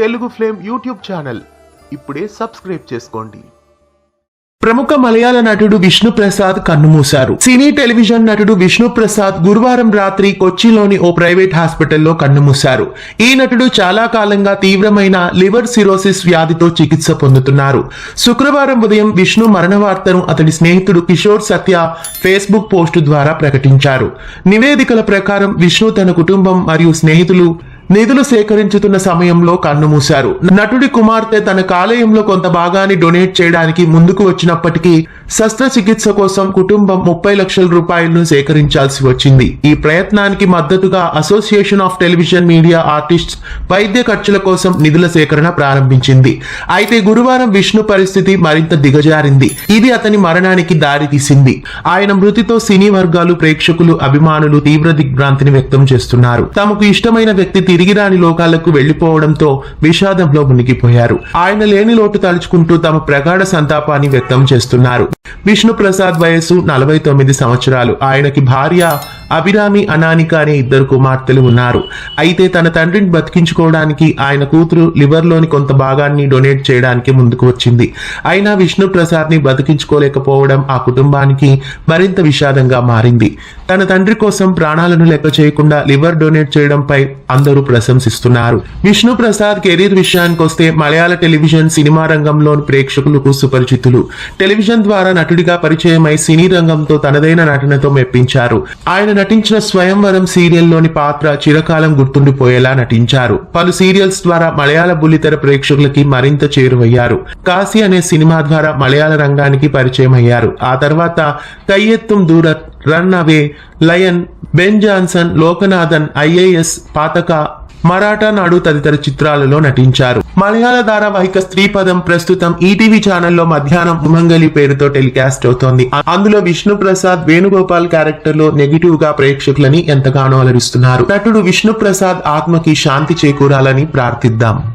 Telugu flame YouTube channel ఇప్పుడే subscribe చేసుకోండి. ప్రముఖ మలయాళ నటుడు విష్ణు ప్రసాద్ కన్నుమూశారు. సినీ టెలివిజన్ నటుడు విష్ణు ప్రసాద్ గురువారం రాత్రి కొచ్చిలోని ఓ ప్రైవేట్ హాస్పిటల్లో కన్నుమూశారు. ఈ నటుడు చాలా కాలంగా తీవ్రమైన లివర్ సిరోసిస్ వ్యాధితో చికిత్స పొందుతున్నారు. శుక్రవారం ఉదయం విష్ణు మరణ వార్తను అతడి స్నేహితుడు కిషోర్ సత్య ఫేస్బుక్ పోస్టు ద్వారా ప్రకటించారు. నివేదికల ప్రకారం విష్ణు తన కుటుంబం మరియు స్నేహితులు నిధులు సేకరించుతున్న సమయంలో కన్నుమూశారు. నటుడి కుమార్తె తన కాలేయంలో కొంత భాగాన్ని డొనేట్ చేయడానికి ముందుకు వచ్చినప్పటికీ శస్త్రచికిత్స కోసం కుటుంబం 30 లక్షల రూపాయలను సేకరించాల్సి వచ్చింది. ఈ ప్రయత్నానికి మద్దతుగా association of television media artists వైద్య ఖర్చుల కోసం నిధుల సేకరణ ప్రారంభించింది. అయితే గురువారం విష్ణు పరిస్థితి మరింత దిగజారింది. ఇది అతని మరణానికి దారితీసింది. ఆయన మృతితో సినీ వర్గాలు, ప్రేక్షకులు, అభిమానులు తీవ్ర దిగ్భ్రాంతిని వ్యక్తం చేస్తున్నారు. తమకు ఇష్టమైన వ్యక్తి తిరిగి రాని లోకాలకు వెళ్లిపోవడంతో విషాదంలో మునిగిపోయారు. ఆయన లేని లోటు తలుచుకుంటూ తమ ప్రగాఢ సంతాపాన్ని వ్యక్తం చేస్తున్నారు. విష్ణు ప్రసాద్ వయసు 49 సంవత్సరాలు. ఆయనకి భార్య అభిరామి, అనానిక అనే 2 కుమార్తెలు ఉన్నారు. అయితే తన తండ్రిని బతికించుకోవడానికి ఆయన కూతురు లివర్లోని కొంత భాగాన్ని డొనేట్ చేయడానికి ముందుకు వచ్చింది. అయినా విష్ణు ప్రసాద్ ని బతికించుకోలేకపోవడం ఆ కుటుంబానికి మరింత విషాదంగా మారింది. తన తండ్రి కోసం ప్రాణాలను లెక్క చేయకుండా లివర్ డొనేట్ చేయడంపై అందరూ ప్రశంసిస్తున్నారు. విష్ణు ప్రసాద్ కెరీర్ విషయానికి వస్తే మలయాళ టెలివిజన్, సినిమా రంగంలోని ప్రేక్షకులకు సుపరిచితులు. టెలివిజన్ ద్వారా నటుడిగా పరిచయమై సినీ రంగంతో తనదైన నటనతో మెప్పించారు. ఆయన నటించిన స్వయంవరం సీరియల్లోని పాత్ర చిరకాలం గుర్తుండిపోయేలా నటించారు. పలు సీరియల్స్ ద్వారా మలయాళ బుల్లితెర ప్రేక్షకులకి మరింత చేరువయ్యారు. కాశీ అనే సినిమా ద్వారా మలయాళ రంగానికి పరిచయం అయ్యారు. ఆ తర్వాత Kayyethum Doorath, run away, lion, Ben Johnson, Lokanathan, IAS, పాతక, మరాఠా నాడు తదితర చిత్రాలలో నటించారు. మలయాళ ధారావాహిక స్త్రీపదం ప్రస్తుతం ఈటీవీ ఛానల్లో మధ్యాహ్నం ఉమంగలి పేరుతో టెలికాస్ట్ అవుతోంది. అందులో విష్ణు ప్రసాద్ వేణుగోపాల్ క్యారెక్టర్ లో నెగిటివ్ గా ప్రేక్షకులని ఎంతగానో అలరిస్తున్నారు. నటుడు విష్ణు ప్రసాద్ ఆత్మకి శాంతి చేకూరాలని ప్రార్థిద్దాం.